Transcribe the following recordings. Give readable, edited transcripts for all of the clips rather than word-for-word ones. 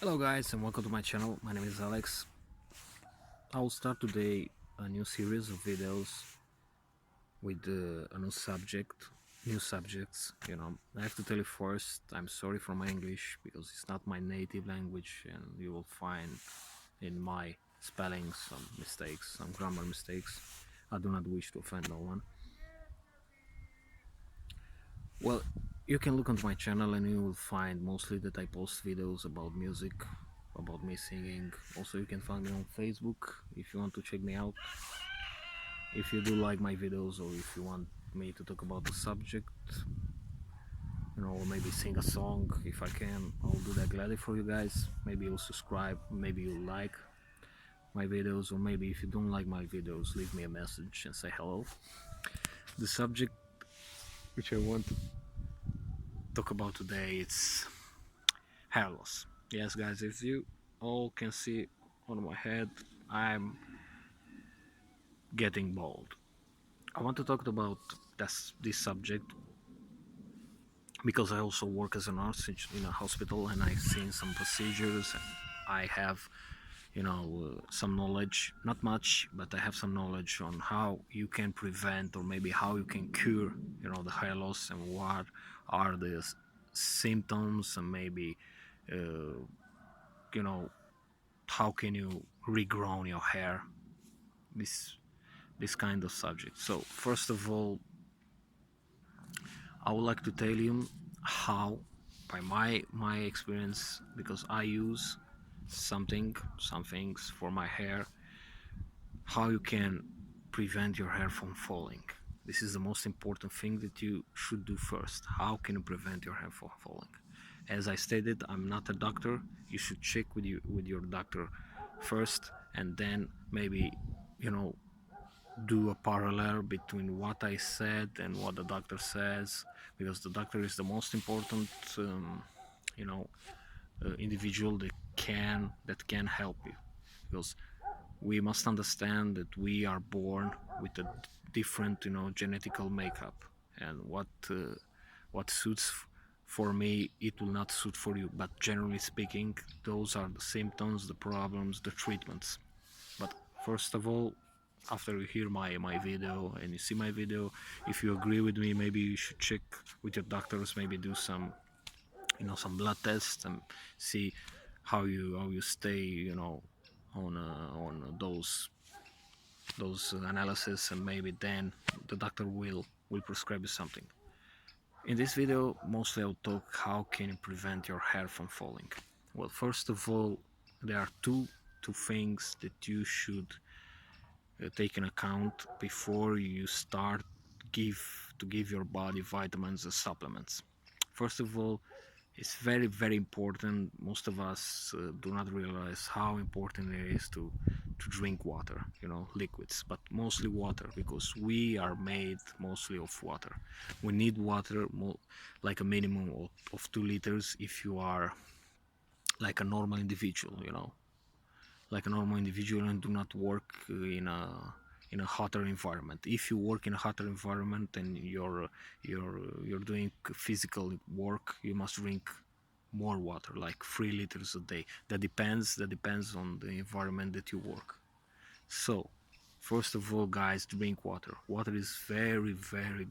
Hello guys and welcome to my channel. My name is Alex. I will start today a new series of videos with a new subjects. I have to tell you first, I'm sorry for my English because it's not my native language, and you will find in my spelling some mistakes, some grammar mistakes. I do not wish to offend no one. Well, you can look onto my channel and you will find mostly that I post videos about music, about me singing. Also, you can find me on Facebook if you want to check me out. If you do like my videos, or if you want me to talk about the subject, or maybe sing a song, if I can, I'll do that gladly for you guys. Maybe you'll subscribe, maybe you'll like my videos, or maybe if you don't like my videos, leave me a message and say hello. The subject which I want to talk about today, it's hair loss. Yes guys, if you all can see on my head, I'm getting bald. I want to talk about this subject because I also work as a nurse in a hospital, and I've seen some procedures, and I have some knowledge, not much, but I have some knowledge on how you can prevent, or maybe how you can cure the hair loss, and what are the symptoms, and maybe uh, you know how can you regrow your hair, this this kind of subject. So first of all, I would like to tell you how, by my experience, because I use some things for my hair, how you can prevent your hair from falling. This is the most important thing that you should do first. How can you prevent your hair from falling? As I stated, I'm not a doctor. You should check with your doctor first, and then maybe you know do a parallel between what I said and what the doctor says, because the doctor is the most important you know individual that can help you, because we must understand that we are born with a different genetical makeup, and what suits for me, it will not suit for you, but generally speaking, those are the symptoms, the problems, the treatments. But first of all, after you hear my video and you see my video, if you agree with me, maybe you should check with your doctors, maybe do some blood tests, and see how you stay on those analysis, and maybe then the doctor will prescribe you something. In this video, mostly I'll talk how can you prevent your hair from falling. Well, first of all, there are two things that you should take in account before you start give your body vitamins and supplements. First of all, it's very important. Most of us do not realize how important it is to drink water, liquids, but mostly water, because we are made mostly of water. We need water, like a minimum of 2 liters if you are like a normal individual, like a normal individual, and do not work in a hotter environment. If you work in a hotter environment and you're doing physical work, you must drink more water, like 3 liters a day. That depends on the environment that you work. So first of all, guys, drink water. Water is very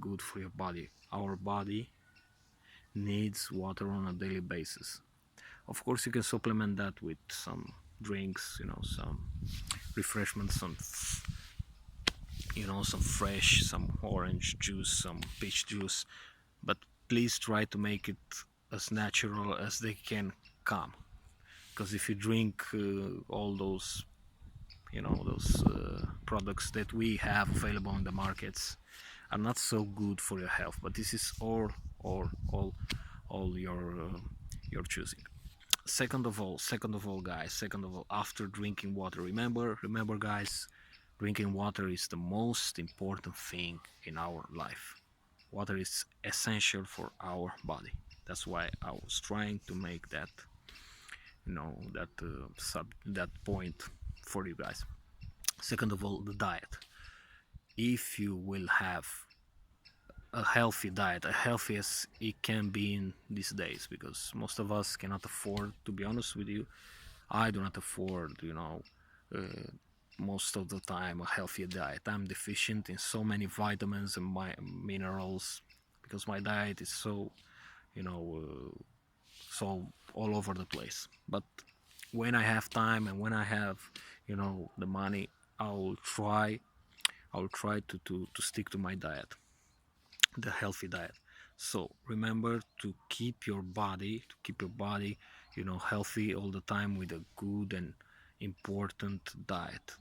good for your body. Our body needs water on a daily basis. Of course, you can supplement that with some drinks, some refreshments, some fresh, some orange juice, some peach juice, but please try to make it as natural as they can come, because if you drink all those products that we have available on the markets, are not so good for your health. But this is all your choosing. Second of all, guys, after drinking water, remember guys, drinking water is the most important thing in our life. Water is essential for our body. That's why I was trying to make that point for you guys. Second of all, the diet. If you will have a healthy diet, as healthy as it can be in these days, because most of us cannot afford, to be honest with you. I do not afford, uh, most of the time a healthy diet. I'm deficient in so many vitamins and minerals because my diet is so, you know, so all over the place. But when I have time and when I have, the money, I'll try. I'll try to stick to my diet, the healthy diet. So remember to keep your body, healthy all the time with a good and important diet.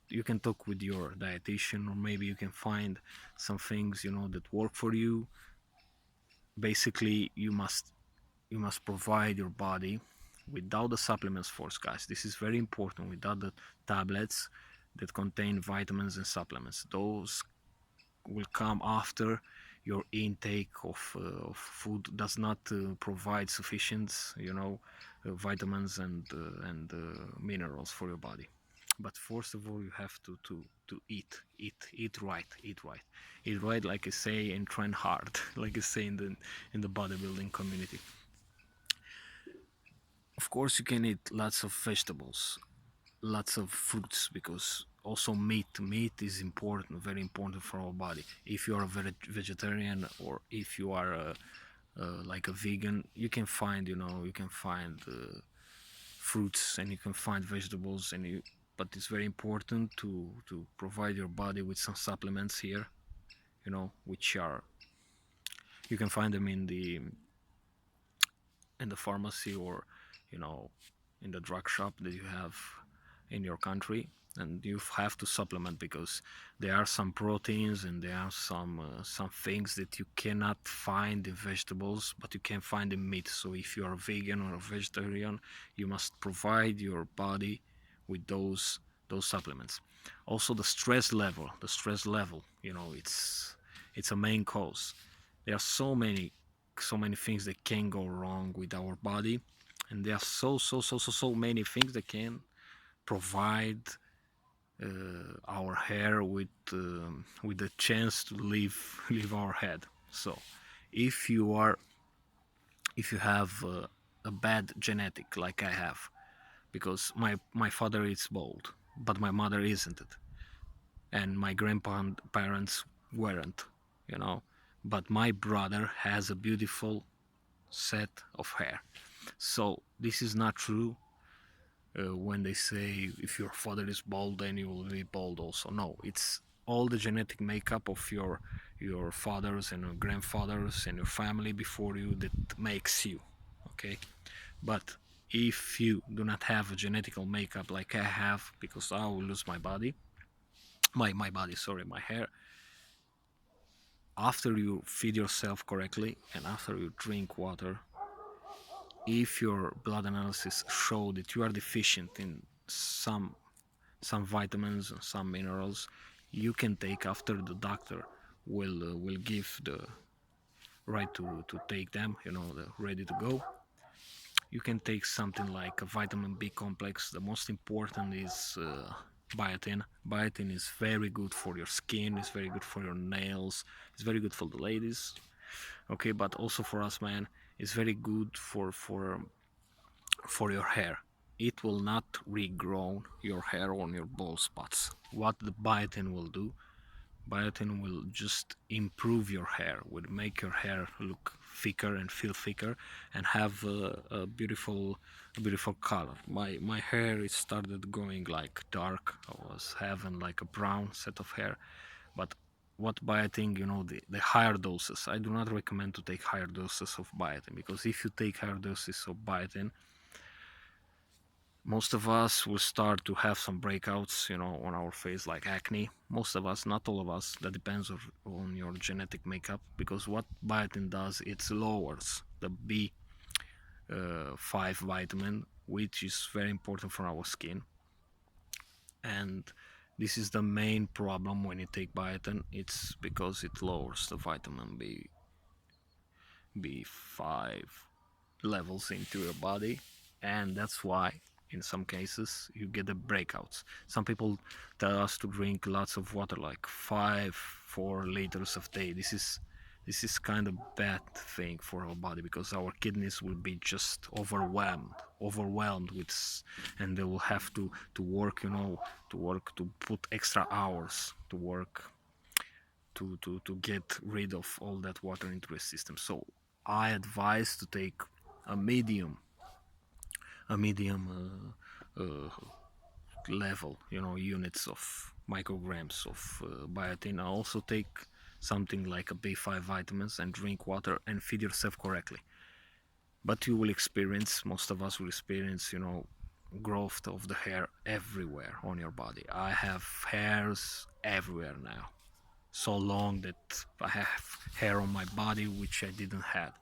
You can talk with your dietitian, or maybe you can find some things that work for you. Basically, you must provide your body without the supplements first, guys. This is very important. Without the tablets that contain vitamins and supplements, those will come after your intake of food does not provide sufficient, vitamins and minerals for your body. But first of all, you have to eat right, eat right, like I say, and train hard, like I say in the bodybuilding community. Of course, you can eat lots of vegetables, lots of fruits, because also meat is important, very important for our body. If you are a vegetarian, or if you are like a vegan, you can find fruits, and you can find vegetables, but it's very important to provide your body with some supplements here, which are, you can find them in the pharmacy, or you know in the drug shop that you have in your country. And you have to supplement, because there are some proteins and there are some things that you cannot find in vegetables, but you can find in meat. So if you are a vegan or a vegetarian, you must provide your body with those supplements. Also, the stress level, it's a main cause. There are so many things that can go wrong with our body, and there are so many things that can provide our hair with the chance to leave our head. So if you have a bad genetic, like I have, because my father is bald, but my mother isn't it, and my grandparents weren't, you know but my brother has a beautiful set of hair. So this is not true when they say if your father is bald, then you will be bald also. No, it's all the genetic makeup of your fathers and your grandfathers and your family before you that makes you. Okay, but if you do not have a genetical makeup like I have, because I will lose my body, my body, sorry, my hair, after you feed yourself correctly and after you drink water, if your blood analysis show that you are deficient in some vitamins and some minerals, you can take, after the doctor will give the right to take them, the ready to go. You can take something like a vitamin B complex. The most important is biotin. Biotin is very good for your skin, it's very good for your nails, it's very good for the ladies, okay, but also for us, man. It's very good for your hair. It will not regrow your hair on your bald spots. What the biotin will do, biotin will just improve your hair, will make your hair look thicker and feel thicker, and have a beautiful color. My hair, it started going like dark. I was having like a brown set of hair. But what biotin, the higher doses, I do not recommend to take higher doses of biotin, because if you take higher doses of biotin, most of us will start to have some breakouts, on our face, like acne. Most of us, not all of us. That depends on your genetic makeup. Because what biotin does, it lowers the B5 vitamin, which is very important for our skin. And this is the main problem when you take biotin. It's because it lowers the vitamin B5 levels into your body, and that's why in some cases you get the breakouts. Some people tell us to drink lots of water, like 4 liters of day. This is This is kind of bad thing for our body because our kidneys will be just overwhelmed with, and they will have to work, to work, to put extra hours to work to get rid of all that water into the system. So I advise to take a medium level, units of micrograms of biotin. I also take something like a B5 vitamins and drink water and feed yourself correctly. But you will experience, most of us will experience, growth of the hair everywhere on your body. I have hairs everywhere now, so long that I have hair on my body which I didn't have.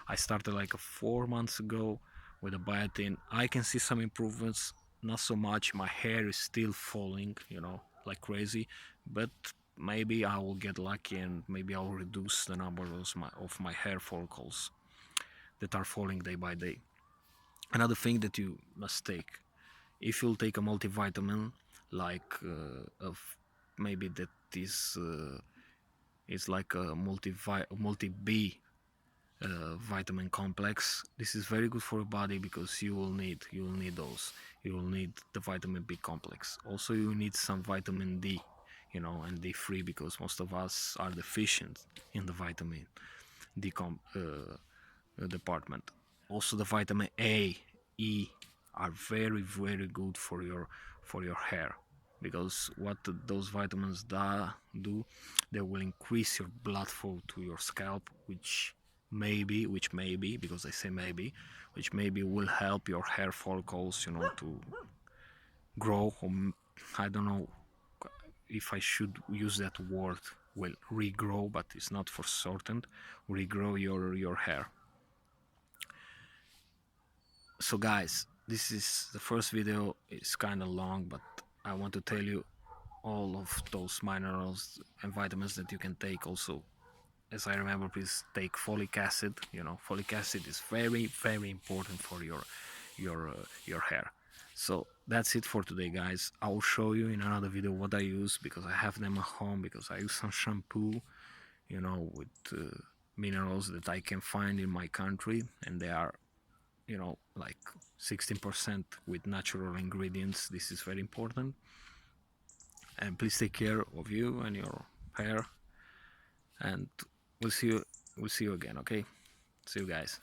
I started like 4 months ago with a biotin. I can see some improvements, not so much. My hair is still falling, like crazy, but maybe I will get lucky and maybe I'll reduce the number of my hair follicles that are falling day by day. Another thing that you must take, if you'll take a multivitamin, like of maybe that is it's like a multi B vitamin complex. This is very good for your body because you will need those. You will need the vitamin B complex. Also, you need some vitamin D, and D3 because most of us are deficient in the vitamin D department. Also, the vitamin A, E are very very good for your hair because what those vitamins do, they will increase your blood flow to your scalp, which maybe, because I say maybe, which maybe will help your hair follicles, to grow. I don't know if I should use that word, well, regrow, but it's not for certain. Regrow your hair. So guys, this is the first video. It's kind of long, but I want to tell you all of those minerals and vitamins that you can take. Also, as I remember, please take folic acid. Folic acid is very very important for your hair. So that's it for today, guys. I will show you in another video what I use because I have them at home, because I use some shampoo, with minerals that I can find in my country, and they are, like 16% with natural ingredients. This is very important. And please take care of you and your hair, and we'll see you again. Okay, see you guys.